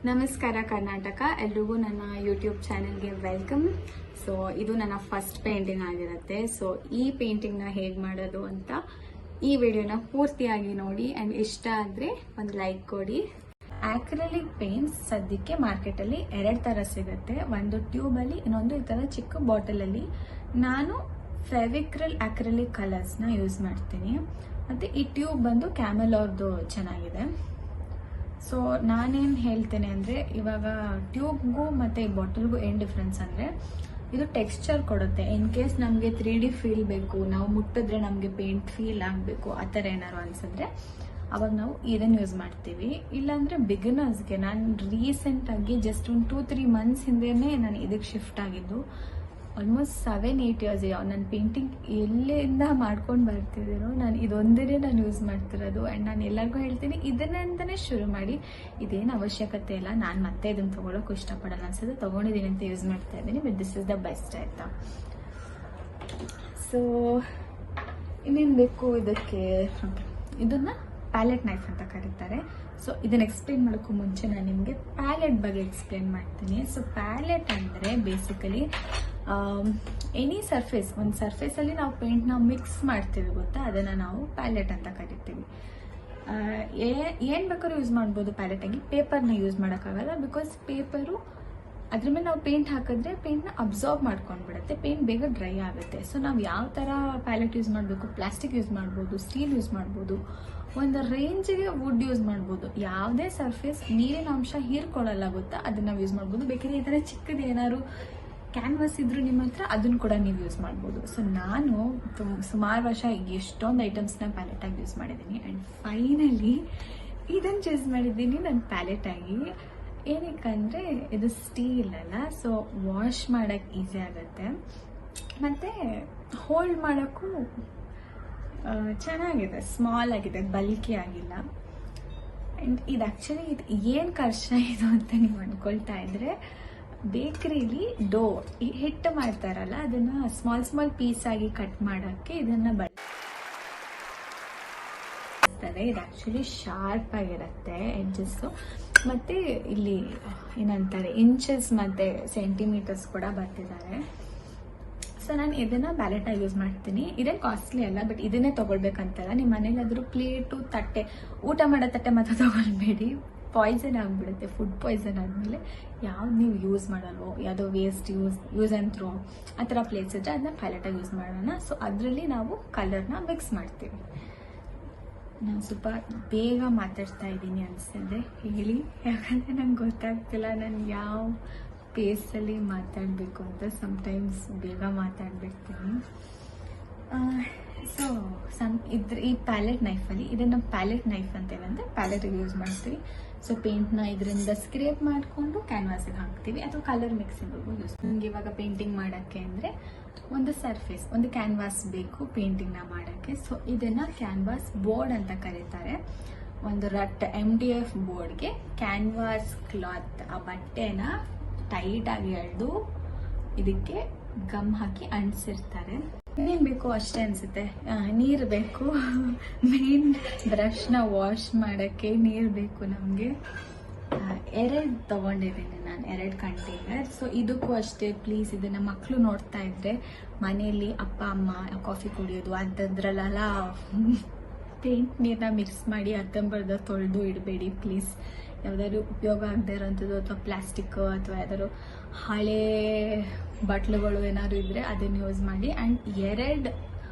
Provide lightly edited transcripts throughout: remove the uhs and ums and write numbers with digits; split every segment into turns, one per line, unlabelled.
ನಮಸ್ಕಾರ ಕರ್ನಾಟಕ, ಎಲ್ರಿಗೂ ನನ್ನ ಯೂಟ್ಯೂಬ್ ಚಾನೆಲ್ಗೆ ವೆಲ್ಕಮ್. ಸೊ ಇದು ನನ್ನ ಫಸ್ಟ್ ಪೇಂಟಿಂಗ್ ಆಗಿರುತ್ತೆ. ಸೊ ಈ ಪೇಂಟಿಂಗ್ನ ಹೇಗೆ ಮಾಡೋದು ಅಂತ ಈ ವಿಡಿಯೋನ ಪೂರ್ತಿಯಾಗಿ ನೋಡಿ ಆ್ಯಂಡ್ ಇಷ್ಟ ಆದರೆ ಒಂದು ಲೈಕ್ ಕೊಡಿ. ಆಕ್ರಿಲಿಕ್ ಪೇಂಟ್ಸ್ ಸದ್ಯಕ್ಕೆ ಮಾರ್ಕೆಟಲ್ಲಿ 2 ಥರ ಸಿಗುತ್ತೆ. ಒಂದು ಟ್ಯೂಬಲ್ಲಿ, ಇನ್ನೊಂದು ಈ ಥರ ಚಿಕ್ಕ ಬಾಟಲಲ್ಲಿ. ನಾನು ಫೆವಿಕ್ರಿಲ್ ಆಕ್ರಿಲಿಕ್ ಕಲರ್ಸ್ನ ಯೂಸ್ ಮಾಡ್ತೀನಿ. ಮತ್ತು ಈ ಟ್ಯೂಬ್ ಬಂದು ಕ್ಯಾಮೆಲ್ ಅವ್ರದ್ದು ಚೆನ್ನಾಗಿದೆ. ಸೊ ನಾನೇನು ಹೇಳ್ತೇನೆ ಅಂದರೆ, ಇವಾಗ ಟ್ಯೂಬ್ಗೂ ಮತ್ತು ಈ ಬಾಟಲ್ಗೂ ಏನು ಡಿಫ್ರೆನ್ಸ್ ಅಂದರೆ, ಇದು ಟೆಕ್ಸ್ಚರ್ ಕೊಡುತ್ತೆ. ಇನ್ ಕೇಸ್ ನಮಗೆ 3D ಫೀಲ್ ಬೇಕು, ನಾವು ಮುಟ್ಟಿದ್ರೆ ನಮಗೆ ಪೇಂಟ್ ಫೀಲ್ ಆಗಬೇಕು, ಆ ಥರ ಏನಾರು ಅನ್ಸಿದ್ರೆ ಅವಾಗ ನಾವು ಇದನ್ನು ಯೂಸ್ ಮಾಡ್ತೀವಿ. ಇಲ್ಲಾಂದರೆ ಬಿಗಿನರ್ಸ್ಗೆ, ನಾನು ರೀಸೆಂಟಾಗಿ ಜಸ್ಟ್ ಒಂದು 2-3 ಮಂತ್ಸ್ ಹಿಂದೆಯೇ ನಾನು ಇದಕ್ಕೆ ಶಿಫ್ಟ್ ಆಗಿದ್ದು. ಆಲ್ಮೋಸ್ಟ್ 7-8 ಇಯರ್ಸ್ ನನ್ನ ಪೇಂಟಿಂಗ್ ಎಲ್ಲಿಂದ ಮಾಡ್ಕೊಂಡು ಬರ್ತಿದ್ದೀನೋ ನಾನು ಇದೊಂದೇ ನಾನು ಯೂಸ್ ಮಾಡ್ತಿರೋದು. ಆ್ಯಂಡ್ ನಾನು ಎಲ್ಲರಿಗೂ ಹೇಳ್ತೀನಿ, ಇದನ್ನಂತಲೇ ಶುರು ಮಾಡಿ. ಇದೇನು ಅವಶ್ಯಕತೆ ಇಲ್ಲ, ನಾನು ಮತ್ತೆ ಇದನ್ನು ತೊಗೊಳೋಕ್ಕೂ ಇಷ್ಟಪಡಲ್ಲ ಅನ್ಸುತ್ತೆ, ತೊಗೊಂಡಿದ್ದೀನಿ ಅಂತ ಯೂಸ್ ಮಾಡ್ತಾ ಇದ್ದೀನಿ. But this is the best ಆಯಿತಾ. ಸೊ ಇನ್ನೇನು ಬೇಕು ಇದಕ್ಕೆ, ಇದನ್ನು ಪ್ಯಾಲೆಟ್ ನೈಫ್ ಅಂತ ಕರೀತಾರೆ. ಸೊ ಇದನ್ನು ಎಕ್ಸ್ಪ್ಲೇನ್ ಮಾಡೋಕ್ಕೂ ಮುಂಚೆ ನಾನು ನಿಮಗೆ ಪ್ಯಾಲೆಟ್ ಬಗ್ಗೆ ಎಕ್ಸ್ಪ್ಲೇನ್ ಮಾಡ್ತೀನಿ. ಸೊ ಪ್ಯಾಲೆಟ್ ಅಂದರೆ ಬೇಸಿಕಲಿ ಎನಿ ಸರ್ಫೇಸ್, ಒಂದು ಸರ್ಫೇಸಲ್ಲಿ ನಾವು ಪೇಂಟ್ನ ಮಿಕ್ಸ್ ಮಾಡ್ತೀವಿ ಗೊತ್ತಾ, ಅದನ್ನು ನಾವು ಪ್ಯಾಲೆಟ್ ಅಂತ ಕರಿತೀವಿ. ಏನು ಬೇಕಾದ್ರೂ ಯೂಸ್ ಮಾಡ್ಬೋದು ಪ್ಯಾಲೆಟಾಗಿ. ಪೇಪರ್ನ ಯೂಸ್ ಮಾಡೋಕ್ಕಾಗಲ್ಲ, ಬಿಕಾಸ್ ಪೇಪರು ಅದ್ರ ಮೇಲೆ ನಾವು ಪೇಂಟ್ ಹಾಕಿದ್ರೆ ಪೇಂಟ್ನ ಅಬ್ಸಾರ್ಬ್ ಮಾಡ್ಕೊಂಡು ಬಿಡುತ್ತೆ, ಪೇಂಟ್ ಬೇಗ ಡ್ರೈ ಆಗುತ್ತೆ. ಸೊ ನಾವು ಯಾವ ಥರ ಪ್ಯಾಲೆಟ್ ಯೂಸ್ ಮಾಡಬೇಕು, ಪ್ಲಾಸ್ಟಿಕ್ ಯೂಸ್ ಮಾಡ್ಬೋದು, ಸ್ಟೀಲ್ ಯೂಸ್ ಮಾಡ್ಬೋದು, ಒಂದು ರೇಂಜಿಗೆ ವುಡ್ ಯೂಸ್ ಮಾಡ್ಬೋದು. ಯಾವುದೇ ಸರ್ಫೇಸ್ ನೀರಿನ ಅಂಶ ಹೀರ್ಕೊಳ್ಳಲ್ಲ ಗೊತ್ತಾ, ಅದನ್ನು ನಾವು ಯೂಸ್ ಮಾಡ್ಬೋದು. ಬೇಕಾದ್ರೆ ಈ ಥರ ಚಿಕ್ಕದು ಏನಾದ್ರು ಕ್ಯಾನ್ವಾಸ್ ಇದ್ರು ನಿಮ್ಮ ಹತ್ರ, ಅದನ್ನು ಕೂಡ ನೀವು ಯೂಸ್ ಮಾಡ್ಬೋದು. ಸೊ ನಾನು ಸುಮಾರು ವರ್ಷ ಎಷ್ಟೊಂದು ಐಟಮ್ಸ್ನ ಪ್ಯಾಲೆಟಾಗಿ ಯೂಸ್ ಮಾಡಿದ್ದೀನಿ. ಆ್ಯಂಡ್ ಫೈನಲಿ ಇದನ್ನು ಚೂಸ್ ಮಾಡಿದ್ದೀನಿ ನಾನು ಪ್ಯಾಲೆಟಾಗಿ. ಏನಕ್ಕಂದರೆ ಇದು ಸ್ಟೀಲ್ ಅಲ್ಲ, ಸೊ ವಾಶ್ ಮಾಡೋಕ್ಕೆ ಈಸಿ ಆಗುತ್ತೆ, ಮತ್ತು ಹೋಲ್ಡ್ ಮಾಡೋಕ್ಕೂ ಚೆನ್ನಾಗಿದೆ, ಸ್ಮಾಲ್ ಆಗಿದೆ, ಬಲ್ಕಿ ಆಗಿಲ್ಲ. ಆ್ಯಂಡ್ ಇದು ಆ್ಯಕ್ಚುಲಿ ಇದು ಏನು ಕಷ್ಟ ಇದು ಅಂತ ನೀವು ಅಂದ್ಕೊಳ್ತಾ ಇದ್ರೆ, ಬೇಕ್ರಿಲಿ ಡೋ ಹಿಟ್ಟು ಮಾಡ್ತಾರಲ್ಲ, ಅದನ್ನು ಸ್ಮಾಲ್ ಪೀಸಾಗಿ ಕಟ್ ಮಾಡೋಕ್ಕೆ ಇದನ್ನು ಬಳಸ್ತಾರೆ. ಇದು ಆ್ಯಕ್ಚುಲಿ ಶಾರ್ಪ್ ಆಗಿರುತ್ತೆ ಎಡ್ಜಸ್ಸು, ಮತ್ತು ಇಲ್ಲಿ ಏನಂತಾರೆ ಇಂಚಸ್ ಮತ್ತು ಸೆಂಟಿಮೀಟರ್ಸ್ ಕೂಡ ಬರ್ತಿದ್ದಾರೆ. ಸೊ ನಾನು ಇದನ್ನು ಪ್ಯಾಲೆಟಾಗಿ ಯೂಸ್ ಮಾಡ್ತೀನಿ. ಇದೇನು ಕಾಸ್ಟ್ಲಿ ಅಲ್ಲ, ಬಟ್ ಇದನ್ನೇ ತೊಗೊಳ್ಬೇಕಂತಲ್ಲ. ನಿಮ್ಮ ಮನೇಲಾದರೂ ಪ್ಲೇಟು, ತಟ್ಟೆ, ಊಟ ಮಾಡೋ ತಟ್ಟೆ ಮಾತ್ರ ತೊಗೊಳ್ಬೇಡಿ, ಪಾಯ್ಸನ್ ಆಗಿಬಿಡುತ್ತೆ. ಫುಡ್ ಪಾಯ್ಸನ್ ಆದಮೇಲೆ ಯಾವ್ದು ನೀವು ಯೂಸ್ ಮಾಡಲ್ವೋ, ಯಾವುದೋ ವೇಸ್ಟ್ ಯೂಸ್ ಆ್ಯಂಡ್ ಥ್ರೋ ಆ ಥರ ಪ್ಲೇಟ್ಸ್ ಇದ್ದರೆ ಅದನ್ನ ಪ್ಯಾಲೆಟಾಗಿ ಯೂಸ್ ಮಾಡೋಣ. ಸೊ ಅದರಲ್ಲಿ ನಾವು ಕಲರ್ನ ಮಿಕ್ಸ್ ಮಾಡ್ತೀವಿ. ನಾನು ಸ್ವಲ್ಪ ಬೇಗ ಮಾತಾಡ್ತಾ ಇದ್ದೀನಿ ಅನಿಸ್ತದೆ, ಹೇಳಿ, ಯಾಕಂದರೆ ನಂಗೆ ಗೊತ್ತಾಗ್ತಿಲ್ಲ ನಾನು ಯಾವ ಪೇಸಲ್ಲಿ ಮಾತಾಡಬೇಕು ಅಂತ. ಸಮ್ಟೈಮ್ಸ್ ಬೇಗ ಮಾತಾಡ್ಬಿಡ್ತೀನಿ. ಸೊ ಈ ಪ್ಯಾಲೆಟ್ ನೈಫಲ್ಲಿ, ಇದನ್ನು ಪ್ಯಾಲೆಟ್ ನೈಫ್ ಅಂತೇವೆ, ಅಂದರೆ ಪ್ಯಾಲೆಟಿಗೆ ಯೂಸ್ ಮಾಡ್ತೀವಿ. ಸೊ ಪೇಂಟ್ನ ಇದರಿಂದ ಸ್ಕ್ರೇಪ್ ಮಾಡಿಕೊಂಡು ಕ್ಯಾನ್ವಾಸಿಗೆ ಹಾಕ್ತೀವಿ, ಅಥವಾ ಕಲರ್ ಮಿಕ್ಸಿಂಗಿಗೂ ಯೂಸ್. ನನಗೆ ಇವಾಗ ಪೇಂಟಿಂಗ್ ಮಾಡೋಕ್ಕೆ ಅಂದರೆ ಒಂದು ಸರ್ಫೇಸ್, ಒಂದು ಕ್ಯಾನ್ವಾಸ್ ಬೇಕು ಪೇಂಟಿಂಗ್ನ ಮಾಡೋಕ್ಕೆ. ಸೊ ಇದನ್ನು ಕ್ಯಾನ್ವಾಸ್ ಬೋರ್ಡ್ ಅಂತ ಕರೀತಾರೆ. ಒಂದು MDF ಬೋರ್ಡ್ಗೆ ಕ್ಯಾನ್ವಾಸ್ ಕ್ಲಾತ್, ಆ ಬಟ್ಟೆನ ಟೈಟಾಗಿ ಎಳೆದು ಇದಕ್ಕೆ ಗಮ್ ಹಾಕಿ ಅಂಟಿಸಿರ್ತಾರೆ. ಇನ್ನೇನು ಬೇಕು ಅಷ್ಟೇ ಅನಿಸುತ್ತೆ. ನೀರು ಬೇಕು, ಮೇನ್ ಬ್ರಷ್ನ ವಾಶ್ ಮಾಡೋಕ್ಕೆ ನೀರು ಬೇಕು ನಮಗೆ. 2 ತೊಗೊಂಡಿದ್ದೀನಿ ನಾನು, 2 ಕಂಟೈನರ್. ಸೊ ಇದಕ್ಕೂ ಅಷ್ಟೇ, ಪ್ಲೀಸ್ ಇದನ್ನು ಮಕ್ಕಳು ನೋಡ್ತಾ ಇದ್ದರೆ, ಮನೆಯಲ್ಲಿ ಅಪ್ಪ ಅಮ್ಮ ಕಾಫಿ ಕುಡಿಯೋದು ಅಂಥದ್ರಲ್ಲೆಲ್ಲ ಪೇಂಟ್ ನೀರನ್ನ ಮಿಕ್ಸ್ ಮಾಡಿ ಅತ್ತಂಬರ್ದ ತೊಳೆದು ಇಡಬೇಡಿ ಪ್ಲೀಸ್. ಯಾವುದಾದ್ರು ಉಪಯೋಗ ಆಗದೆ ಇರೋಂಥದ್ದು, ಅಥವಾ ಪ್ಲಾಸ್ಟಿಕ್, ಅಥವಾ ಯಾವ್ದಾದ್ರು ಹಳೆ ಬಟ್ಲುಗಳು ಏನಾದ್ರು ಇದ್ದರೆ ಅದನ್ನು ಯೂಸ್ ಮಾಡಿ. ಆ್ಯಂಡ್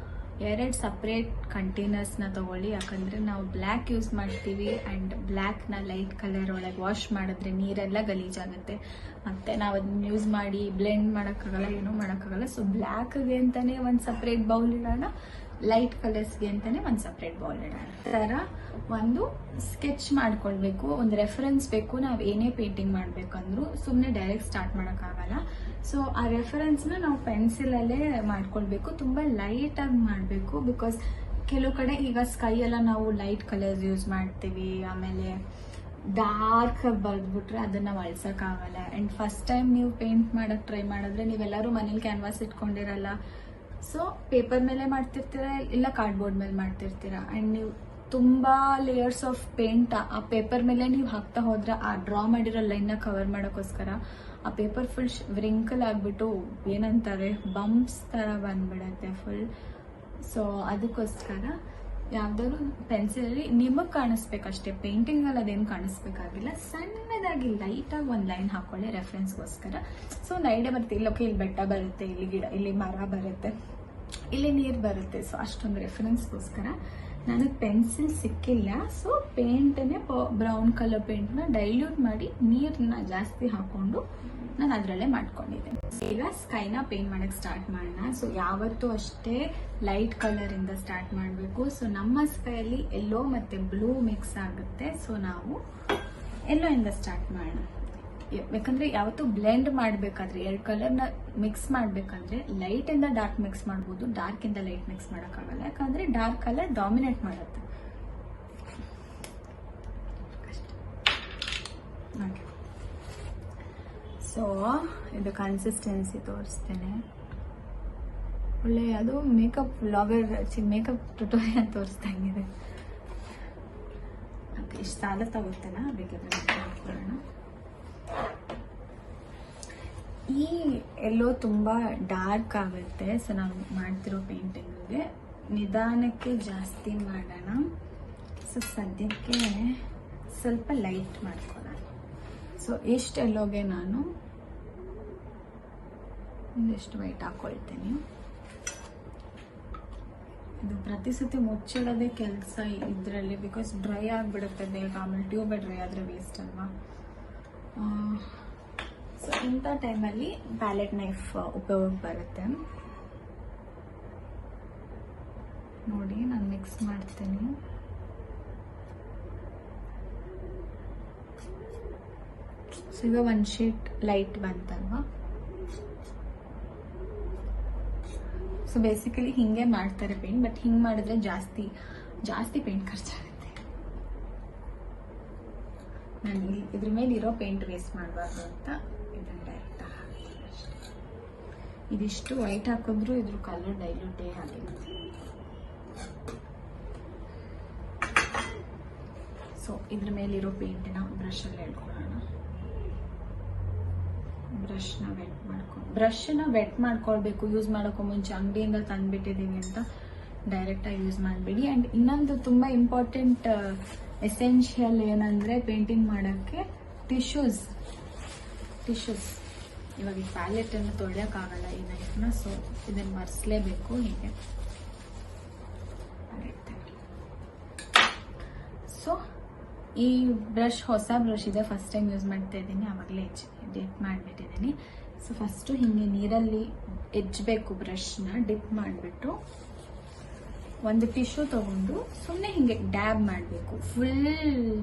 2 ಸಪ್ರೇಟ್ ಕಂಟೈನರ್ಸ್ನ ತೊಗೊಳ್ಳಿ, ಯಾಕಂದರೆ ನಾವು ಬ್ಲ್ಯಾಕ್ ಯೂಸ್ ಮಾಡ್ತೀವಿ. ಆ್ಯಂಡ್ ಬ್ಲ್ಯಾಕ್ನ ಲೈಟ್ ಕಲರ್ ಒಳಗೆ ವಾಶ್ ಮಾಡಿದ್ರೆ ನೀರೆಲ್ಲ ಗಲೀಜಾಗುತ್ತೆ, ಮತ್ತು ನಾವು ಅದನ್ನ ಯೂಸ್ ಮಾಡಿ ಬ್ಲೆಂಡ್ ಮಾಡೋಕ್ಕಾಗಲ್ಲ, ಏನೂ ಮಾಡೋಕ್ಕಾಗಲ್ಲ. ಸೊ ಬ್ಲ್ಯಾಕ್ಗೆ ಅಂತಲೇ ಒಂದು ಸಪ್ರೇಟ್ ಬೌಲ್ ಇಡೋಣ, ಲೈಟ್ ಕಲರ್ಸ್ಗೆ ಅಂತಲೇ ಒಂದು ಸಪ್ರೇಟ್ ಬೌಲ್ ಇಡೋಣ. ಥರ ಒಂದು ಸ್ಕೆಚ್ ಮಾಡ್ಕೊಳ್ಬೇಕು, ಒಂದು ರೆಫರೆನ್ಸ್ ಬೇಕು. ನಾವು ಏನೇ ಪೇಂಟಿಂಗ್ ಮಾಡಬೇಕಂದ್ರೂ ಸುಮ್ಮನೆ ಡೈರೆಕ್ಟ್ ಸ್ಟಾರ್ಟ್ ಮಾಡೋಕ್ಕಾಗಲ್ಲ. ಸೊ ಆ ರೆಫರೆನ್ಸ್ನ ನಾವು ಪೆನ್ಸಿಲಲ್ಲೇ ಮಾಡ್ಕೊಳ್ಬೇಕು, ತುಂಬ ಲೈಟಾಗಿ ಮಾಡಬೇಕು. ಬಿಕಾಸ್ ಕೆಲವು ಕಡೆ ಈಗ ಸ್ಕೈ ಎಲ್ಲ ನಾವು ಲೈಟ್ ಕಲರ್ಸ್ ಯೂಸ್ ಮಾಡ್ತೀವಿ, ಆಮೇಲೆ ಡಾರ್ಕ್ ಆಗಿ ಬರೆದ್ಬಿಟ್ರೆ ಅದನ್ನು ಅಳ್ಸೋಕ್ಕಾಗಲ್ಲ. ಆ್ಯಂಡ್ ಫಸ್ಟ್ ಟೈಮ್ ನೀವು ಪೇಂಟ್ ಮಾಡೋಕ್ಕೆ ಟ್ರೈ ಮಾಡಿದ್ರೆ, ನೀವೆಲ್ಲರೂ ಮನೇಲಿ ಕ್ಯಾನ್ವಾಸ್ ಇಟ್ಕೊಂಡಿರಲ್ಲ, ಸೊ ಪೇಪರ್ ಮೇಲೆ ಮಾಡ್ತಿರ್ತೀರ, ಇಲ್ಲ ಕಾರ್ಡ್ಬೋರ್ಡ್ ಮೇಲೆ ಮಾಡ್ತಿರ್ತೀರ. ಆ್ಯಂಡ್ ನೀವು ತುಂಬ ಲೇಯರ್ಸ್ ಆಫ್ ಪೇಂಟ್ ಆ ಪೇಪರ್ ಮೇಲೆ ನೀವು ಹಾಕ್ತಾ ಹೋದ್ರೆ ಆ ಡ್ರಾ ಮಾಡಿರೋ ಲೈನ್ನ ಕವರ್ ಮಾಡೋಕ್ಕೋಸ್ಕರ ಆ ಪೇಪರ್ ಫುಲ್ ವ್ರಿಂಕಲ್ ಆಗಿಬಿಟ್ಟು ಏನಂತಾರೆ ಬಂಪ್ಸ್ ಥರ ಬಂದ್ಬಿಡತ್ತೆ ಫುಲ್. ಸೊ ಅದಕ್ಕೋಸ್ಕರ ಯಾವ್ದಾದ್ರು ಪೆನ್ಸಿಲಲ್ಲಿ ನಿಮಗೆ ಕಾಣಿಸ್ಬೇಕಷ್ಟೇ, ಪೇಂಟಿಂಗಲ್ಲಿ ಅದೇನು ಕಾಣಿಸ್ಬೇಕಾಗಿಲ್ಲ. ಸಣ್ಣದಾಗಿ ಲೈಟಾಗಿ ಒಂದು ಲೈನ್ ಹಾಕೊಳ್ಳಿ ರೆಫರೆನ್ಸ್ಗೋಸ್ಕರ. ಸೊ ಒಂದು ಐಡಿಯಾ ಬರುತ್ತೆ, ಇಲ್ಲೋಕೆ ಇಲ್ಲಿ ಬೆಟ್ಟ ಬರುತ್ತೆ, ಇಲ್ಲಿ ಗಿಡ, ಇಲ್ಲಿ ಮರ ಬರುತ್ತೆ, ಇಲ್ಲಿ ನೀರು ಬರುತ್ತೆ. ಸೊ ಅಷ್ಟೊಂದು ರೆಫರೆನ್ಸ್ಗೋಸ್ಕರ ನನಗೆ ಪೆನ್ಸಿಲ್ ಸಿಕ್ಕಿಲ್ಲ. ಸೊ ಪೇಂಟನ್ನೇ ಬ್ರೌನ್ ಕಲರ್ ಪೇಂಟ್ನ ಡೈಲ್ಯೂಟ್ ಮಾಡಿ ನೀರನ್ನ ಜಾಸ್ತಿ ಹಾಕೊಂಡು ನಾನು ಅದರಲ್ಲೇ ಮಾಡ್ಕೊಂಡಿದ್ದೆ. ಈಗ ಸ್ಕೈನ ಪೇಂಟ್ ಮಾಡೋಕ್ಕೆ ಸ್ಟಾರ್ಟ್ ಮಾಡೋಣ. ಸೊ ಯಾವತ್ತೂ ಅಷ್ಟೇ ಲೈಟ್ ಕಲರಿಂದ ಸ್ಟಾರ್ಟ್ ಮಾಡಬೇಕು. ಸೊ ನಮ್ಮ ಸ್ಕೈಯಲ್ಲಿ ಯೆಲ್ಲೋ ಮತ್ತು ಬ್ಲೂ ಮಿಕ್ಸ್ ಆಗುತ್ತೆ. ಸೊ ನಾವು ಯೆಲ್ಲೋ ಇಂದ ಸ್ಟಾರ್ಟ್ ಮಾಡೋಣ. ಯಾಕಂದರೆ ಯಾವತ್ತೂ ಬ್ಲೆಂಡ್ ಮಾಡಬೇಕಾದ್ರೆ ಎರಡು ಕಲರ್ನ ಮಿಕ್ಸ್ ಮಾಡಬೇಕಾದ್ರೆ ಲೈಟಿಂದ ಡಾರ್ಕ್ ಮಿಕ್ಸ್ ಮಾಡ್ಬೋದು, ಡಾರ್ಕಿಂದ ಲೈಟ್ ಮಿಕ್ಸ್ ಮಾಡೋಕ್ಕಾಗಲ್ಲ. ಯಾಕಂದರೆ ಡಾರ್ಕ್ ಕಲರ್ ಡಾಮಿನೇಟ್ ಮಾಡುತ್ತೆ. ಓಕೆ, ಸೊ ಇದು ಕನ್ಸಿಸ್ಟೆನ್ಸಿ ತೋರಿಸ್ತೇನೆ. ಒಳ್ಳೆ ಅದು ಮೇಕಪ್ ವ್ಲಾಗರ್ ಮೇಕಪ್ ಟ್ಯುಟೋರಿಯಲ್ ತೋರಿಸ್ದಂಗಿದೆ. ಓಕೆ, ಇಷ್ಟು ಸಾಲ ತಗೋತೇನಾ, ಬೇಕಾದ್ರೆ ಹಾಕೊಳ್ಳೋಣ. ಈ ಎಲ್ಲೋ ತುಂಬ ಡಾರ್ಕ್ ಆಗುತ್ತೆ. ಸೊ ನಾವು ಮಾಡ್ತಿರೋ ಪೇಂಟಿಂಗ್ಗೆ ನಿಧಾನಕ್ಕೆ ಜಾಸ್ತಿ ಮಾಡೋಣ. ಸೊ ಸದ್ಯಕ್ಕೆ ಸ್ವಲ್ಪ ಲೈಟ್ ಮಾಡ್ಕೊಳ್ಳೋಣ. ಸೊ ಎಷ್ಟು ಎಲ್ಲೋಗೆ ನಾನು ಒಂದಿಷ್ಟು ವೈಟ್ ಹಾಕೊಳ್ತೀನಿ. ಇದು ಪ್ರತಿ ಸತಿ ಮುಚ್ಚಿಡೋದೇ ಕೆಲಸ ಇದರಲ್ಲಿ, ಬಿಕಾಸ್ ಡ್ರೈ ಆಗಿಬಿಡುತ್ತೆ ಬೇಗ. ಆಮೇಲೆ ಟ್ಯೂಬ್ ಡ್ರೈ ಆದರೆ ವೇಸ್ಟ್ ಅಲ್ವಾ. ಸೊ ಇಂಥ ಟೈಮಲ್ಲಿ ಪ್ಯಾಲೆಟ್ ನೈಫ್ ಉಪಯೋಗ ಬರುತ್ತೆ. ನೋಡಿ ನಾನು ಮಿಕ್ಸ್ ಮಾಡ್ತೀನಿ. ಸೊ ಈಗ ಒಂದು ಶೀಟ್ ಲೈಟ್ ಬಂತಲ್ವಾ. ಸೊ ಬೇಸಿಕಲಿ ಹಿಂಗೆ ಮಾಡ್ತಾರೆ ಪೇಂಟ್, ಬಟ್ ಹಿಂಗೆ ಮಾಡಿದ್ರೆ ಜಾಸ್ತಿ ಪೇಂಟ್ ಖರ್ಚಾಗುತ್ತೆ. ನಾನು ಇದ್ರ ಮೇಲೆ ಇರೋ ಪೇಂಟ್ ವೇಸ್ಟ್ ಮಾಡಬಾರ್ದು ಅಂತ ಇದನ್ನು ಡೈರೆಕ್ಟ್ ಹಾಕ್ತೀನಿ ಅಷ್ಟೇ. ಇದಿಷ್ಟು ವೈಟ್ ಹಾಕಿದ್ರು ಇದ್ರ ಕಲರ್ ಡೈಲ್ಯೂಟೇ ಆಗಿರುತ್ತೆ. ಸೊ ಇದ್ರ ಮೇಲಿರೋ ಪೇಂಟಿನ ಬ್ರಷಲ್ಲಿ ಹೇಳ್ಕೊಳ್ಳೋಣ. ಬ್ರಷ್ನ ವೆಟ್ ಮಾಡ್ಕೊಳ್ಬೇಕು. ಯೂಸ್ ಮಾಡೋಕ್ಕೂ ಮುಂಚೆ ಅಂಗಡಿಯಿಂದ ತಂದ್ಬಿಟ್ಟಿದ್ದೀವಿ ಅಂತ ಡೈರೆಕ್ಟಾಗಿ ಯೂಸ್ ಮಾಡಬೇಡಿ. ಆ್ಯಂಡ್ ಇನ್ನೊಂದು ತುಂಬ ಇಂಪಾರ್ಟೆಂಟ್ ಎಸೆನ್ಷಿಯಲ್ ಏನಂದರೆ ಪೇಂಟಿಂಗ್ ಮಾಡೋಕ್ಕೆ ಟಿಶ್ಯೂಸ್. ಇವಾಗ ಈ ಪ್ಯಾಲೆಟನ್ನು ತೊಳೆಯೋಕ್ಕಾಗಲ್ಲ ಈ ನೈಫ್ನ. ಸೊ ಇದನ್ನು ಮರೆಸಲೇಬೇಕು. ಹೀಗೆ ಸೊ ಈ ಬ್ರಷ್ ಹೊಸ ಬ್ರಷ್ ಇದೆ, ಫಸ್ಟ್ ಟೈಮ್ ಯೂಸ್ ಮಾಡ್ತಾ ಇದ್ದೀನಿ. ಆವಾಗಲೇ ಡಿಪ್ ಮಾಡಿಬಿಟ್ಟಿದ್ದೀನಿ. ಸೊ ಫಸ್ಟು ಹೀಗೆ ನೀರಲ್ಲಿ ಎಜ್ಜಬೇಕು. ಬ್ರಷ್ನ ಡಿಪ್ ಮಾಡಿಬಿಟ್ಟು ಒಂದು ಟಿಶ್ಯೂ ತೊಗೊಂಡು ಸುಮ್ಮನೆ ಹಿಂಗೆ ಡ್ಯಾಬ್ ಮಾಡಬೇಕು. ಫುಲ್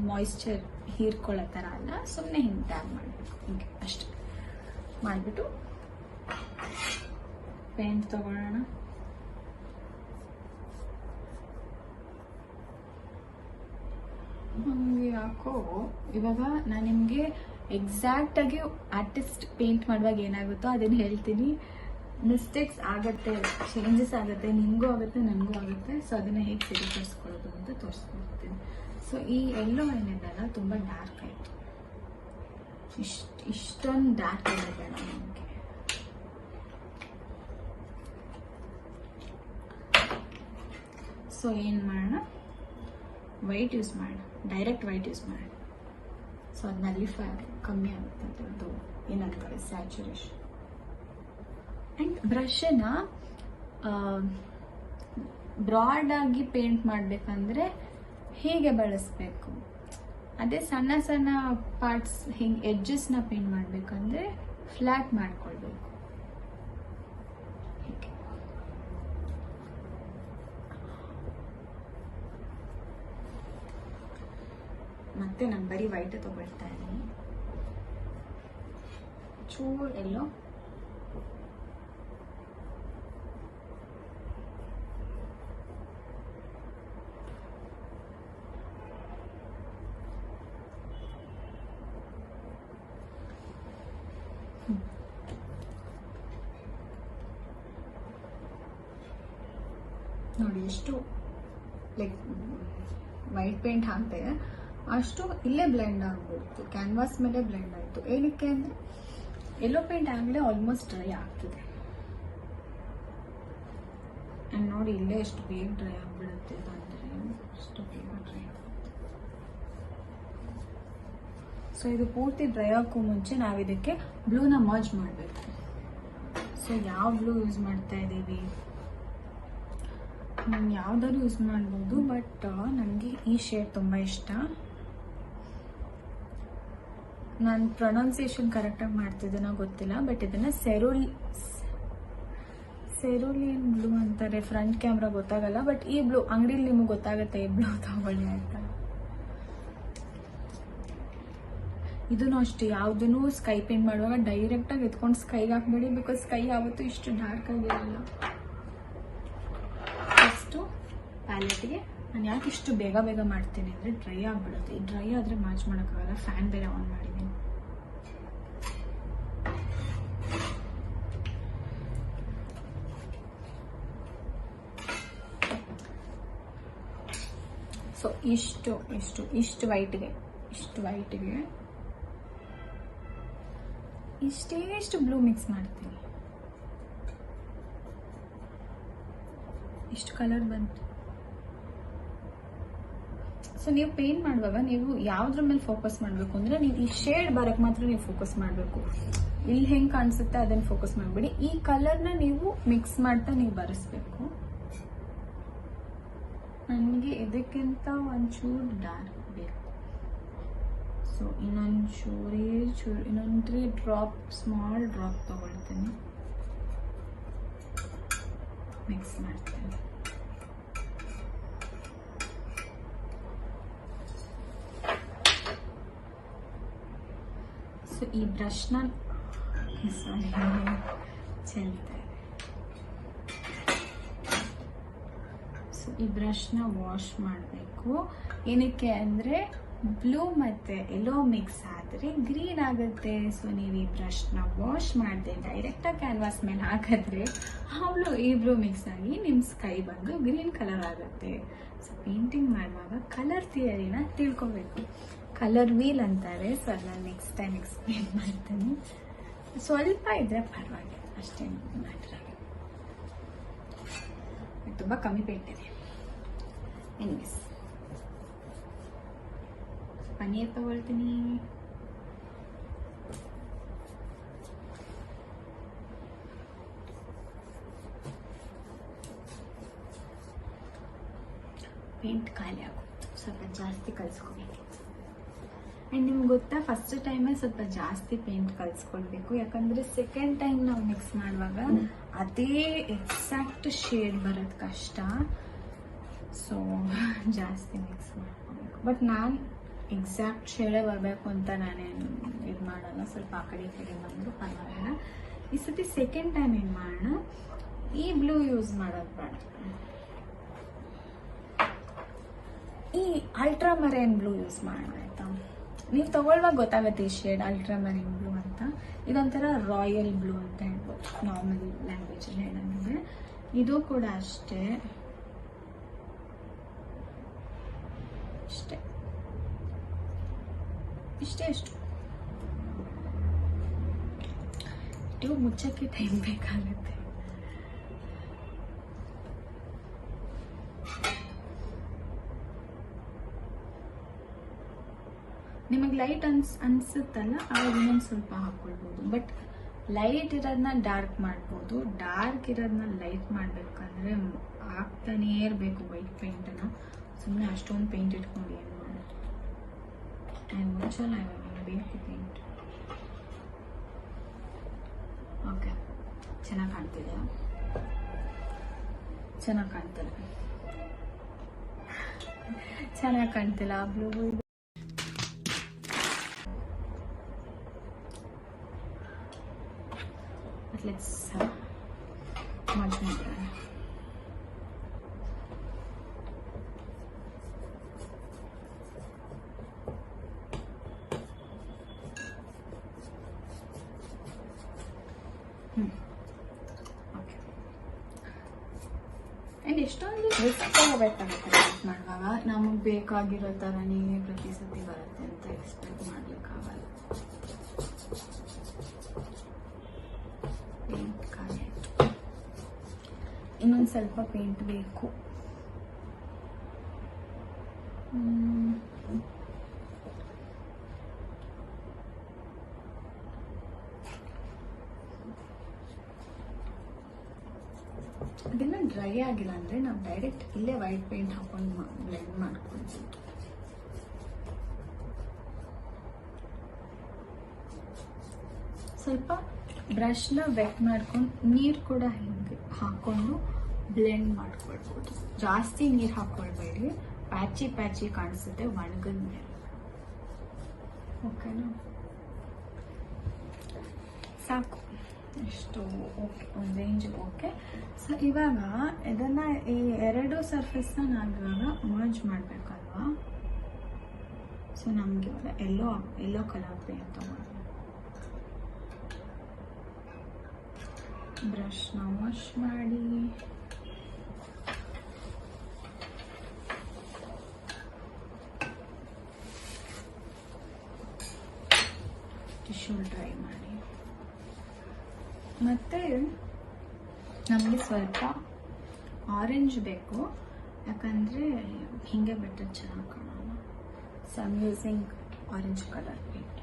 ಮಾಯಿಶ್ಚರ್ ಹೀರ್ಕೊಳ್ಳೋ ಥರ ಅಲ್ಲ, ಸುಮ್ಮನೆ ಹಿಂಗೆ ಡ್ಯಾಬ್ ಮಾಡಬೇಕು. ಹಿಂಗೆ ಅಷ್ಟೇ ಮಾಡಿಬಿಟ್ಟು ಪೇಂಟ್ ತೊಗೊಳ್ಳೋಣ. ನಮಗೆ ಯಾಕೋ ಇವಾಗ ನಾನು ನಿಮಗೆ ಎಕ್ಸಾಕ್ಟಾಗಿ ಆರ್ಟಿಸ್ಟ್ ಪೇಂಟ್ ಮಾಡುವಾಗ ಏನಾಗುತ್ತೋ ಅದನ್ನು ಹೇಳ್ತೀನಿ. ಮಿಸ್ಟೇಕ್ಸ್ ಆಗುತ್ತೆ, ಚೇಂಜಸ್ ಆಗುತ್ತೆ, ನಿಮಗೂ ಆಗುತ್ತೆ, ನನಗೂ ಆಗುತ್ತೆ. ಸೊ ಅದನ್ನು ಹೇಗೆ ಸರಿಪಡಿಸ್ಕೊಳ್ಳೋದು ಅಂತ ತೋರಿಸ್ಕೊಡ್ತೀನಿ. ಸೊ ಈ ಎಲ್ಲೋ ಏನಿದೆಲ್ಲ ತುಂಬ ಡಾರ್ಕ್ ಆಯಿತು. ಇಷ್ಟೊಂದು ಡಾರ್ಕ್ ಬೇಡ ನಮಗೆ. ಸೊ ಏನು ಮಾಡೋಣ, ವೈಟ್ ಯೂಸ್ ಮಾಡೋಣ, ಡೈರೆಕ್ಟ್ ವೈಟ್ ಯೂಸ್ ಮಾಡೋಣ. ಸೊ ಅದು ನಲಿಫೈರ್ ಕಮ್ಮಿ ಆಗುತ್ತೆ ಅದ್ರದ್ದು ಏನಂತಾರೆ ಸ್ಯಾಚುರೇಷನ್. ಆ್ಯಂಡ್ ಬ್ರಷನ್ನು ಬ್ರಾಡಾಗಿ ಪೇಂಟ್ ಮಾಡಬೇಕಂದ್ರೆ ಹೀಗೆ ಬಳಸಬೇಕು. ಅದೇ ಸಣ್ಣ ಸಣ್ಣ ಪಾರ್ಟ್ಸ್ ಹಿಂಗೆ ಎಡ್ಜಸ್ನ ಪೇಂಟ್ ಮಾಡಬೇಕಂದ್ರೆ ಫ್ಲ್ಯಾಟ್ ಮಾಡ್ಕೊಳ್ಬೇಕು. ಹೀಗೆ ಮತ್ತೆ ನಾನು ಬರೀ ವೈಟ್ ತಗೊಳ್ತಾ ಇದ್ದೀನಿ. ಚೂರು ಎಲ್ಲೋ ನೋಡಿ ಎಷ್ಟು ಲೈಕ್ ವೈಟ್ ಪೇಂಟ್ ಹಾಕ್ದೆ ಅಷ್ಟು ಇಲ್ಲೇ ಬ್ಲೆಂಡ್ ಆಗ್ಬಿಡ್ತು, ಕ್ಯಾನ್ವಾಸ್ ಮೇಲೆ ಬ್ಲೆಂಡ್ ಆಯಿತು. ಏನಕ್ಕೆ ಅಂದರೆ ಎಲ್ಲೋ ಪೇಂಟ್ ಆಗಲೇ ಆಲ್ಮೋಸ್ಟ್ ಡ್ರೈ ಆಗ್ತಿದೆ. ಆ್ಯಂಡ್ ನೋಡಿ ಇಲ್ಲೇ ಎಷ್ಟು ಬೇಗ ಡ್ರೈ ಆಗಿಬಿಡುತ್ತೆ ಅಂದರೆ ಅಷ್ಟು ಬೇಗ ಡ್ರೈ ಆಗುತ್ತೆ. ಸೊ ಇದು ಪೂರ್ತಿ ಡ್ರೈ ಆಗೋಕ್ಕೂ ಮುಂಚೆ ನಾವು ಇದಕ್ಕೆ ಬ್ಲೂನ ಮರ್ಜ್ ಮಾಡಬೇಕು. ಸೊ ಯಾವ ಬ್ಲೂ ಯೂಸ್ ಮಾಡ್ತಾ ಇದ್ದೀವಿ, ನಾನು ಯಾವುದಾದ್ರು ಯೂಸ್ ಮಾಡ್ಬೋದು, ಬಟ್ ನನಗೆ ಈ ಶೇಡ್ ತುಂಬ ಇಷ್ಟ. ನಾನು ಪ್ರೊನೌನ್ಸಿಯೇಷನ್ ಕರೆಕ್ಟಾಗಿ ಮಾಡ್ತಿದ್ದೀನೋ ಗೊತ್ತಿಲ್ಲ, ಬಟ್ ಇದನ್ನು ಸೆರೋಲಿಯನ್ ಬ್ಲೂ ಅಂತಾರೆ. ಫ್ರಂಟ್ ಕ್ಯಾಮ್ರಾ ಗೊತ್ತಾಗಲ್ಲ, ಬಟ್ ಈ ಬ್ಲೂ ಅಂಗಡಿಲಿ ನಿಮಗೆ ಗೊತ್ತಾಗುತ್ತೆ, ಈ ಬ್ಲೂ ತಗೊಳ್ಳಿ ಆಯ್ತಾ. ಇದನ್ನು ಅಷ್ಟೇ, ಯಾವುದನ್ನು ಸ್ಕೈ ಪೇಂಟ್ ಮಾಡುವಾಗ ಡೈರೆಕ್ಟಾಗಿ ಎತ್ಕೊಂಡು ಸ್ಕೈಗೆ ಹಾಕ್ಬೇಡಿ, ಬಿಕಾಸ್ ಸ್ಕೈ ಯಾವತ್ತೂ ಇಷ್ಟು ಡಾರ್ಕ್ ಆಗಿರಲ್ಲ. ಫಸ್ಟು ಪ್ಯಾಲೆಟ್ಗೆ ನಾನು ಯಾಕೆ ಇಷ್ಟು ಬೇಗ ಬೇಗ ಮಾಡ್ತೀನಿ ಅಂದರೆ ಡ್ರೈ ಆಗಿಬಿಡುತ್ತೆ. ಈ ಡ್ರೈ ಆದರೆ ಮ್ಯಾಚ್ ಮಾಡೋಕ್ಕಾಗಲ್ಲ, ಫ್ಯಾನ್ ಬೇರೆ ಆನ್ ಮಾಡಿದ್ದೀನಿ. ಸೊ ಇಷ್ಟು ವೈಟ್ಗೆ ಇಷ್ಟು ಬ್ಲೂ ಮಿಕ್ಸ್ ಮಾಡ್ತೀನಿ. ಇಷ್ಟು ಕಲರ್ ಬಂತು. ಸೊ ನೀವು ಪೇಂಟ್ ಮಾಡುವಾಗ ನೀವು ಯಾವುದ್ರ ಮೇಲೆ ಫೋಕಸ್ ಮಾಡಬೇಕು ಅಂದರೆ, ನೀವು ಈ ಶೇಡ್ ಬರೋಕ್ಕೆ ಮಾತ್ರ ನೀವು ಫೋಕಸ್ ಮಾಡಬೇಕು. ಇಲ್ಲಿ ಹೆಂಗೆ ಕಾಣಿಸುತ್ತೆ ಅದನ್ನು ಫೋಕಸ್ ಮಾಡಬೇಡಿ. ಈ ಕಲರ್ನ ನೀವು ಮಿಕ್ಸ್ ಮಾಡ್ತಾ ನೀವು ಬರೆಸ್ಬೇಕು. ನನಗೆ ಇದಕ್ಕಿಂತ ಒಂಚೂರು ಡಾರ್ಕ್ ಬೇಕು. ಸೊ ಇನ್ನೊಂದು 3 ಡ್ರಾಪ್, ಸ್ಮಾಲ್ ಡ್ರಾಪ್ ತಗೊಳ್ತೀನಿ, ಮಿಕ್ಸ್ ಮಾಡ್ತೀನಿ. ಸೊ ಈ ಬ್ರಷ್ನ ಚೆಲ್ತಾ ಇದೆ. ಸೊ ಈ ಬ್ರಷ್ನ ವಾಶ್ ಮಾಡಬೇಕು. ಏನಕ್ಕೆ ಅಂದರೆ ಬ್ಲೂ ಮತ್ತು ಎಲ್ಲೋ ಮಿಕ್ಸ್ ಆದರೆ ಗ್ರೀನ್ ಆಗುತ್ತೆ. ಸೊ ನೀವು ಈ ಬ್ರಷ್ನ ವಾಶ್ ಮಾಡದೆ ಡೈರೆಕ್ಟಾಗಿ ಕ್ಯಾನ್ವಾಸ್ ಮೇಲೆ ಹಾಕಿದ್ರೆ ಈ ಬ್ಲೂ ಮಿಕ್ಸ್ ಆಗಿ ನಿಮ್ಮ ಸ್ಕೈ ಬಂದು ಗ್ರೀನ್ ಕಲರ್ ಆಗುತ್ತೆ. ಸೊ ಪೇಂಟಿಂಗ್ ಮಾಡುವಾಗ ಕಲರ್ ಥಿಯರಿನ ತಿಳ್ಕೊಬೇಕು. ಕಲರ್ ವೀಲ್ ಅಂತಾರೆ. ಸೊ ಅದನ್ನ ನೆಕ್ಸ್ಟ್ ಟೈಮ್ ಎಕ್ಸ್ಪ್ಲೇನ್ ಮಾಡ್ತೀನಿ. ಸ್ವಲ್ಪ ಇದ್ರೆ ಪರವಾಗಿಲ್ಲ, ಅಷ್ಟೇನು ಮ್ಯಾಟರ್ ಆಗಿದೆ. ತುಂಬ ಕಮ್ಮಿ ಪೇಂಟ್ ಇದೆ. ಎನಿವೇಸ್ ಪನ್ನೀರ್ ತಗೊಳ್ತೀನಿ. ಪೇಂಟ್ ಖಾಲಿ ಆಗುತ್ತೆ, ಸ್ವಲ್ಪ ಜಾಸ್ತಿ ಕಲಿಸ್ಕೋಬೇಕಿತ್ತು. ಆ್ಯಂಡ್ ನಿಮ್ಗೆ ಗೊತ್ತಾ, ಫಸ್ಟ್ ಟೈಮೇ ಸ್ವಲ್ಪ ಜಾಸ್ತಿ ಪೇಂಟ್ ಕಲಿಸ್ಕೊಳ್ಬೇಕು. ಯಾಕಂದರೆ ಸೆಕೆಂಡ್ ಟೈಮ್ ನಾವು ಮಿಕ್ಸ್ ಮಾಡುವಾಗ ಅದೇ ಎಕ್ಸಾಕ್ಟ್ ಶೇಡ್ ಬರೋದು ಕಷ್ಟ. ಸೊ ಜಾಸ್ತಿ ಮಿಕ್ಸ್ ಮಾಡ್ಕೋಬೇಕು. ಬಟ್ ನಾನು ಎಕ್ಸಾಕ್ಟ್ ಶೇಡೇ ಬರಬೇಕು ಅಂತ ನಾನೇನು ಇದು ಮಾಡಲ್ಲ. ಸ್ವಲ್ಪ ಆ ಕಡೆ ಈ ಕಡೆ ಬಂದು ಪರವಾಗಿಲ್ಲ. ಈ ಸತಿ ಸೆಕೆಂಡ್ ಟೈಮ್ ಏನು ಮಾಡೋಣ, ಈ ಬ್ಲೂ ಯೂಸ್ ಮಾಡೋದು ಬೇಡ, ಈ ಅಲ್ಟ್ರಾ ಮರೈನ್ ಬ್ಲೂ ಯೂಸ್ ಮಾಡೋಣ ಆಯಿತಾ. ನೀವು ತಗೊಳ್ಳುವಾಗ ಗೊತ್ತಾಗುತ್ತೆ ಈ ಶೇಡ್ ಅಲ್ಟ್ರಾ ಮರೈನ್ ಬ್ಲೂ ಅಂತ. ಇದೊಂಥರ ರಾಯಲ್ ಬ್ಲೂ ಅಂತ ಹೇಳ್ಬೋದು, ನಾರ್ಮಲ್ ಲ್ಯಾಂಗ್ವೇಜಲ್ಲಿ ಹೇಳಂಗಿದ್ರೆ. ಇದು ಕೂಡ ಅಷ್ಟೇ ಇಷ್ಟು ಮುಚ್ಚಕ್ಕೆ ಟೈಮ್ ಬೇಕಾಗುತ್ತೆ. ನಿಮಗೆ ಲೈಟ್ ಅನ್ಸುತ್ತಲ್ಲ, ಆವಾಗ ಇನ್ನೊಂದು ಸ್ವಲ್ಪ ಹಾಕೊಳ್ಬೋದು. ಬಟ್ ಲೈಟ್ ಇರೋದನ್ನ ಡಾರ್ಕ್ ಮಾಡ್ಬೋದು, ಡಾರ್ಕ್ ಇರೋದನ್ನ ಲೈಟ್ ಮಾಡಬೇಕಂದ್ರೆ ಹಾಕ್ತಾನೇ ಇರಬೇಕು ವೈಟ್ ಪೇಂಟನ್ನು. ಸುಮ್ಮನೆ ಅಷ್ಟೊಂದು ಪೇಂಟ್ ಇಟ್ಕೊಂಡು ಏನು ಮಾಡೋದು. ಆ್ಯಂಡ್ ಮುಚ್ಚಲ್ಲ ಇವಾಗ ಬೇಕು ಪೇಂಟ್. ಓಕೆ, ಚೆನ್ನಾಗಿ ಕಾಣ್ತಿದೆಯಾ? ಚೆನ್ನಾಗಿ ಕಾಣ್ತಿಲ್ಲ ಬ್ಲೂ. Let's merge ಮಾಡೋಣ. ಓಕೆ. ಆ್ಯಂಡ್ ಎಷ್ಟೊಂದು ರಿಸ್ಕ್ ತಗೋಬೇಕಾಗುತ್ತೆ ಪೇಂಟ್ ಮಾಡುವಾಗ. ನಮಗೆ ಬೇಕಾಗಿರೋ ಥರನೇ ಪ್ರತಿ ಸತಿ ಬರುತ್ತೆ ಅಂತ ಎಕ್ಸ್ಪೆಕ್ಟ್ ಮಾಡಲಿಕ್ಕಾಗಲ್ಲ. ಪೇಂಟ್ ಖಾಲಿ ಆಯಿತು, ಇನ್ನೊಂದು ಸ್ವಲ್ಪ ಪೇಂಟ್ ಬೇಕು. ಅದನ್ನ ಡ್ರೈ ಆಗಿಲ್ಲ ಅಂದ್ರೆ ನಾವು ಡೈರೆಕ್ಟ್ ಇಲ್ಲೇ ವೈಟ್ ಪೇಂಟ್ ಹಾಕೊಂಡು ಬ್ಲೆಂಡ್ ಮಾಡ್ಕೊಳ್ತೀವಿ. ಸ್ವಲ್ಪ ಬ್ರಷ್ನ ವೆಟ್ ಮಾಡ್ಕೊಂಡು ನೀರು ಕೂಡ ಹಿಂಗೆ ಹಾಕೊಂಡು ಬ್ಲೆಂಡ್ ಮಾಡ್ಕೊಳ್ಬೋದು. ಜಾಸ್ತಿ ನೀರು ಹಾಕೊಳ್ಬೇಡಿ, ಪ್ಯಾಚಿ ಪ್ಯಾಚಿ ಕಾಣಿಸುತ್ತೆ ಒಣಗದ ಮೇಲೆ. ಓಕೆನಾ? ಸಾಕು, ಇಷ್ಟು ಓಕೆ, ಒಂದು ರೇಂಜ್ ಓಕೆ. ಸೊ ಇವಾಗ ಇದನ್ನ ಈ ಎರಡು ಸರ್ಫೇಸ್ನ ನಾವು ಇವಾಗ ಮರ್ಜ್ ಮಾಡಬೇಕಲ್ವಾ? ಸೊ ನಮ್ಗೆ ಇವಾಗ ಎಲ್ಲೋ ಕಲರ್ ಪೇಂಟ್ ತಗೊಂಡು ಬ್ರಷ್ನ ವಾಶ್ ಮಾಡಿ ಟಿಶ್ಯೂ ಡ್ರೈ ಮಾಡಿ. ಮತ್ತೆ ನಮಗೆ ಸ್ವಲ್ಪ ಆರೆಂಜ್ ಬೇಕು, ಯಾಕಂದರೆ ಹಿಂಗೆ ಬೆಟರ್ ಚೆನ್ನಾಗಿ ಕಾಣೋಣ. So I am using orange colour paint.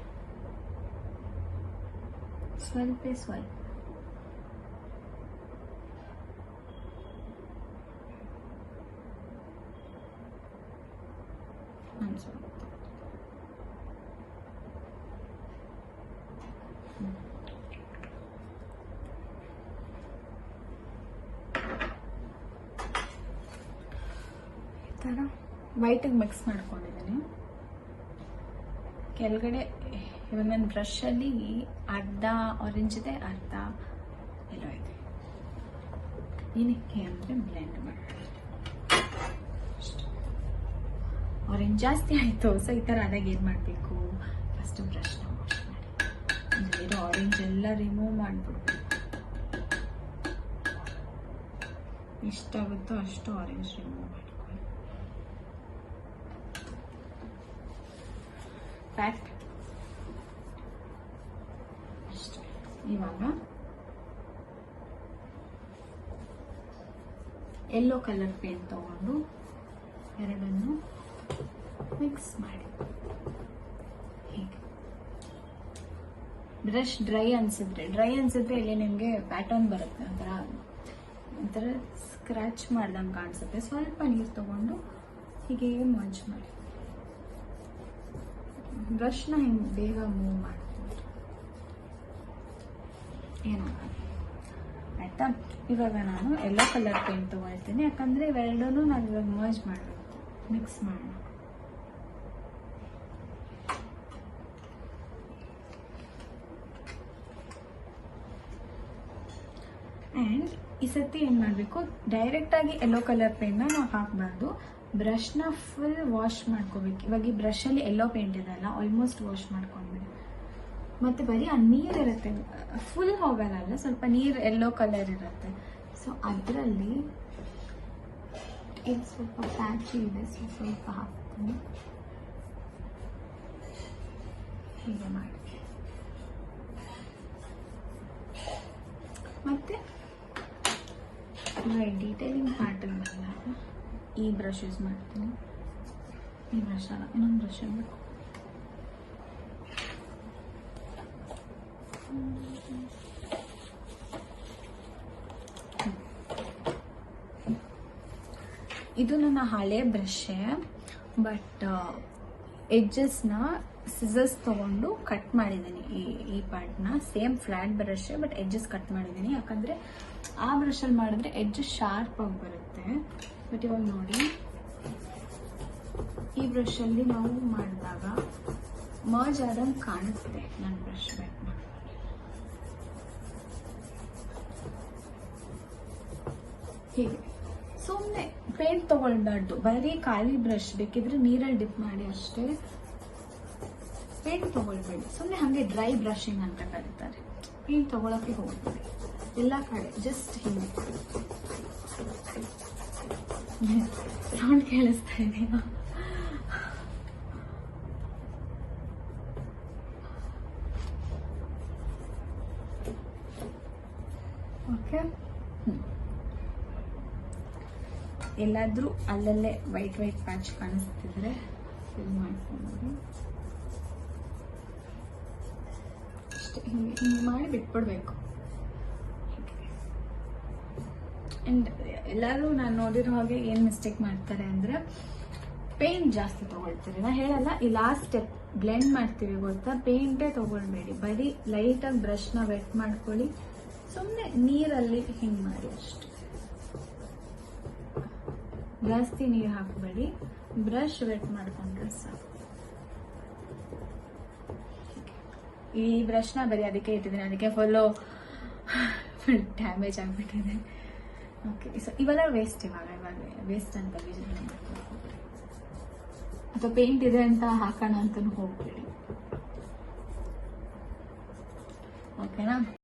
ಸ್ವಲ್ಪ ಥರ ವೈಟಿಗೆ ಮಿಕ್ಸ್ ಮಾಡ್ಕೊಂಡಿದ್ದೀನಿ. ಕೆಳಗಡೆ ಇವಾಗ ನನ್ನ ಬ್ರಷಲ್ಲಿ ಅರ್ಧ ಆರೆಂಜ್ ಇದೆ, ಅರ್ಧ ಎಲ್ಲೋ ಇದೆ. ಏನಕ್ಕೆ ಅಂದರೆ ಬ್ಲೆಂಡ್ ಮಾಡ್ತೀನಿ. ಆರೆಂಜ್ ಜಾಸ್ತಿ ಆಯಿತು. ಸೊ ಈ ಥರ ಆದಾಗ ಏನು ಮಾಡಬೇಕು, ಫಸ್ಟ್ ಬ್ರಷ್ನ ವಾಶ್ ಮಾಡಿ ಇಲ್ಲಿರೋ ಆರೆಂಜ್ ಎಲ್ಲ ರಿಮೂವ್ ಮಾಡಿಬಿಡ್ಬೇಕು. ಎಷ್ಟಾಗುತ್ತೋ ಅಷ್ಟು ಆರೆಂಜ್ ರಿಮೂವ್ ಮಾಡ್ಕೊಳ್ಳಿ. ಪ್ಯಾಕ್ ಅಷ್ಟೇ. ಇವಾಗ ಯೆಲ್ಲೋ ಕಲರ್ ಪೇಂಟ್ ತಗೊಂಡು ಎರಡನ್ನು ಮಿಕ್ಸ್ ಮಾಡಿ ಹೀಗೆ. ಬ್ರಷ್ ಡ್ರೈ ಅನ್ಸಿದ್ರೆ ಇಲ್ಲಿ ನಿಮಗೆ ಪ್ಯಾಟರ್ನ್ ಬರುತ್ತೆ, ಒಂಥರ ಸ್ಕ್ರಾಚ್ ಮಾಡ್ದಂಗೆ ಕಾಣಿಸುತ್ತೆ. ಸ್ವಲ್ಪ ನೀರು ತಗೊಂಡು ಹೀಗೆ ಮರ್ಜ್ ಮಾಡಿ ಬ್ರಷ್ನ ಹಿಂಗೆ ಬೇಗ ಮೂವ್ ಮಾಡ್ಬೋದು, ಏನಾಗಲ್ಲ. ಆಯ್ತಾ? ಇವಾಗ ನಾನು ಯೆಲ್ಲೋ ಕಲರ್ ಪೇಂಟ್ ತಗೊಳ್ತೀನಿ, ಯಾಕಂದರೆ ಇವೆರಡೂ ನಾನು ಇವಾಗ ಮರ್ಜ್ ಮಾಡಬೇಕು, ಮಿಕ್ಸ್ ಮಾಡೋಣ. ಆ್ಯಂಡ್ ಈ ಸತಿ ಏನು ಮಾಡಬೇಕು, ಡೈರೆಕ್ಟಾಗಿ ಯೆಲ್ಲೋ ಕಲರ್ ಪೇಂಟ್ನ ನಾವು ಹಾಕಬಾರ್ದು, ಬ್ರಷ್ನ ಫುಲ್ ವಾಶ್ ಮಾಡ್ಕೋಬೇಕು. ಇವಾಗ ಈ ಬ್ರಷಲ್ಲಿ ಯೆಲ್ಲೋ ಪೇಂಟ್ ಇದೆಲ್ಲ ಆಲ್ಮೋಸ್ಟ್ ವಾಶ್ ಮಾಡ್ಕೊಂಡ್ಬಿಡಿ. ಮತ್ತು ಬರೀ ಆ ನೀರು ಇರುತ್ತೆ, ಫುಲ್ ಹೋಗಲ್ಲ, ಸ್ವಲ್ಪ ನೀರು ಯೆಲ್ಲೋ ಕಲರ್ ಇರುತ್ತೆ. ಸೊ ಅದರಲ್ಲಿ ಇದು ಸ್ವಲ್ಪ ಪ್ಯಾಚಿ ಇದೆ, ಸ್ವಲ್ಪ ಹಾಕ್ತೀನಿ. ಹೀಗೆ ಮಾಡಿ. ಮತ್ತು ಇವಾಗ ಡೀಟೇಲಿಂಗ್ ಪಾರ್ಟಲ್ಲಿ ಬಂದಾಗ ಈ ಬ್ರಷ್ ಯೂಸ್ ಮಾಡ್ತೀನಿ. ಈ ಬ್ರಷ್ ಅಲ್ಲ, ಇನ್ನೊಂದು ಬ್ರಷ್ ಬೇಕು. ಇದು ನನ್ನ ಹಳೆ ಬ್ರಷೇ, ಬಟ್ ಎಡ್ಜಸ್ನ ಸಿಸರ್ಸ್ ತೊಗೊಂಡು ಕಟ್ ಮಾಡಿದ್ದೀನಿ. ಈ ಪಾರ್ಟ್ನ ಸೇಮ್ ಫ್ಲ್ಯಾಟ್ ಬ್ರಷೇ, ಬಟ್ ಎಡ್ಜಸ್ ಕಟ್ ಮಾಡಿದ್ದೀನಿ. ಯಾಕಂದರೆ ಆ ಬ್ರಷಲ್ಲಿ ಮಾಡಿದ್ರೆ ಎಡ್ಜಸ್ ಶಾರ್ಪ್ ಆಗಿ ಬರುತ್ತೆ. ಬಟ್ ಇವಾಗ ನೋಡಿ, ಈ ಬ್ರಷಲ್ಲಿ ನಾವು ಮಾಡಿದಾಗ ಮರ್ಜ್ ಆದಂಗೆ ಕಾಣಿಸುತ್ತೆ. ನನ್ನ ಬ್ರಷ್ ಬ್ಯಾಕ್ ಮಾಡಿ ಹೀಗೆ ಸುಮ್ಮನೆ ಪೇಂಟ್ ತೊಗೊಳ್ಬಾರ್ದು, ಬರೀ ಖಾಲಿ ಬ್ರಷ್ ಬೇಕಿದ್ರೆ ನೀರಲ್ಲಿ ಡಿಪ್ ಮಾಡಿ ಅಷ್ಟೇ. ಪೇಂಟ್ ತೊಗೊಳ್ಬೇಡಿ, ಸುಮ್ಮನೆ ಹಾಗೆ ಡ್ರೈ ಬ್ರಷಿಂಗ್ ಅಂತ ಕರೀತಾರೆ. ಪೇಂಟ್ ತೊಗೊಳಕ್ಕೆ ಹೋಗ್ಬೇಡಿ ಎಲ್ಲ ಕಡೆ, ಜಸ್ಟ್ ಹಿಂಗೆ ಸೌಂಡ್ ಕೇಳಿಸ್ತಾ ಇದೆಯಾ? ಓಕೆ, ಎಲ್ಲಾದ್ರೂ ಅಲ್ಲಲ್ಲೇ ವೈಟ್ ಪ್ಯಾಚ್ ಕಾಣಿಸ್ತಿದ್ರೆ ಫಿಲ್ ಮಾಡ್ಕೊಂಡು ಅಷ್ಟೇ. ಹಿಂಗೆ ಮಾಡಿ ಬಿಟ್ಬಿಡ್ಬೇಕು. ಅಂಡ್ ಎಲ್ಲರೂ ನಾನು ನೋಡಿರೋ ಹಾಗೆ ಏನು ಮಿಸ್ಟೇಕ್ ಮಾಡ್ತಾರೆ ಅಂದ್ರೆ ಪೇಂಟ್ ಜಾಸ್ತಿ ತಗೊಳ್ತಾರೆ. ನಾ ಹೇಳಲ್ಲ, ಈ ಲಾಸ್ಟ್ ಸ್ಟೆಪ್ ಬ್ಲೆಂಡ್ ಮಾಡ್ತೀವಿ ಗೊತ್ತಾ, ಪೇಂಟೇ ತಗೊಳ್ಬೇಡಿ, ಬರೀ ಲೈಟಾಗಿ ಬ್ರಷ್ನ ವೆಟ್ ಮಾಡ್ಕೊಳ್ಳಿ. ಸುಮ್ಮನೆ ನೀರಲ್ಲಿ ಹಿಂಗೆ ಮಾಡಿ ಅಷ್ಟು, ಜಾಸ್ತಿ ನೀರು ಹಾಕಬೇಡಿ, ಬ್ರಷ್ ವೆಟ್ ಮಾಡ್ಕೊಂಡ್ರೆ ಸಾಕು. ಈ ಬ್ರಷ್ನ ಬರೀ ಅದಕ್ಕೆ ಇಟ್ಟಿದ್ದೀನಿ, ಅದಕ್ಕೆ ಫುಲ್ ಡ್ಯಾಮೇಜ್ ಆಗಿಬಿಟ್ಟಿದೆ. ಓಕೆ, ಸೊ ಇವೆಲ್ಲ ವೇಸ್ಟ್. ಇವಾಗ ವೇಸ್ಟ್ ಅಂತ ಅಥವಾ ಪೇಂಟ್ ಇದೆ ಅಂತ ಹಾಕೋಣ ಅಂತಲೂ ಹೋಗ್ಬೇಡಿ. ಓಕೆನಾ?